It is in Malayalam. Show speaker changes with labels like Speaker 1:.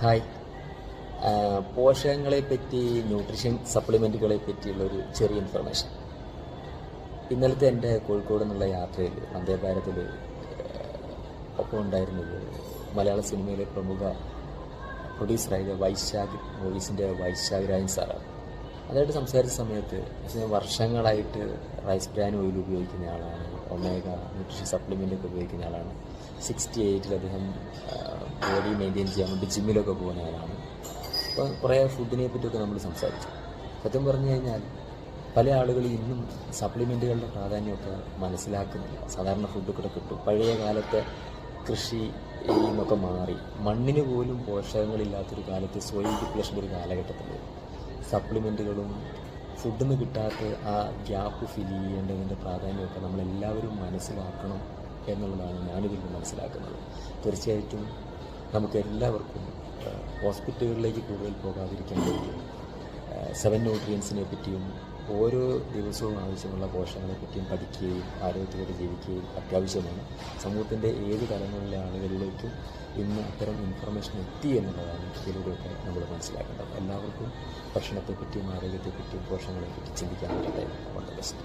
Speaker 1: ഹായ്. പോഷകങ്ങളെ പറ്റി, ന്യൂട്രീഷൻ സപ്ലിമെൻറ്റുകളെ പറ്റിയുള്ളൊരു ചെറിയ ഇൻഫർമേഷൻ. ഇന്നലത്തെ എൻ്റെ കോഴിക്കോട് നിന്നുള്ള യാത്രയിൽ വന്ദേ ഭാരതിൽ ഒപ്പം ഉണ്ടായിരുന്നത് മലയാള സിനിമയിലെ പ്രമുഖ പ്രൊഡ്യൂസറായ വൈശാഖ് മൂവീസിൻ്റെ വൈശാഖ് രാജൻ സാറാണ്. അതായിട്ട് സംസാരിച്ച സമയത്ത് വർഷങ്ങളായിട്ട് റൈസ് ബ്രാൻ ഓയിൽ ഉപയോഗിക്കുന്ന ആളാണ്, ഒമേഗ ന്യൂട്രീഷൻ സപ്ലിമെൻ്റൊക്കെ ഉപയോഗിക്കുന്ന ആളാണ്. 68 അദ്ദേഹം ബോഡി മെയിൻറ്റെയിൻ ചെയ്യാൻ വേണ്ടി ജിമ്മിലൊക്കെ പോകുന്ന ആളാണ്. അപ്പോൾ കുറേ ഫുഡിനെ പറ്റിയൊക്കെ നമ്മൾ സംസാരിച്ചു. സത്യം പറഞ്ഞു കഴിഞ്ഞാൽ പല ആളുകളും ഇന്നും സപ്ലിമെൻറ്റുകളുടെ പ്രാധാന്യമൊക്കെ മനസ്സിലാക്കുന്നില്ല. സാധാരണ ഫുഡ് കൂടെ കിട്ടും. പഴയ കാലത്തെ കൃഷി എന്നൊക്കെ മാറി മണ്ണിന് പോലും പോഷകങ്ങളില്ലാത്തൊരു കാലത്ത് സോയിൽ ഡിപ്ലഷൻ്റെ ഒരു കാലഘട്ടത്തിൽ സപ്ലിമെൻറ്റുകളും ഫുഡിൽ നിന്ന് കിട്ടാത്ത ആ ഗ്യാപ്പ് ഫില്ല് ചെയ്യേണ്ടതിൻ്റെ പ്രാധാന്യമൊക്കെ നമ്മളെല്ലാവരും മനസ്സിലാക്കണം എന്നുള്ളതാണ് ഞാനിതിൽ നിന്ന് മനസ്സിലാക്കുന്നത്. തീർച്ചയായിട്ടും നമുക്കെല്ലാവർക്കും ഹോസ്പിറ്റലുകളിലേക്ക് കൂടുതൽ പോകാതിരിക്കാൻ കഴിയും. 7 ന്യൂട്രിയൻസിനെ പറ്റിയും ഓരോ ദിവസവും ആവശ്യമുള്ള പോഷകങ്ങളെ പറ്റിയും പഠിക്കുകയും ആരോഗ്യത്തോടെ ജീവിക്കുകയും അത്യാവശ്യമാണ്. സമൂഹത്തിൻ്റെ ഏത് തലങ്ങളിലെ ആളുകളിലേക്കും ഇന്ന് അത്തരം ഇൻഫർമേഷൻ എത്തി എന്നുള്ളതാണ് ഇതിലൂടെയൊക്കെ നമ്മൾ മനസ്സിലാക്കേണ്ടത്. എല്ലാവർക്കും ഭക്ഷണത്തെപ്പറ്റിയും ആരോഗ്യത്തെപ്പറ്റിയും പോഷകങ്ങളെപ്പറ്റി ചിന്തിക്കാൻ പറ്റട്ടെ. All the best.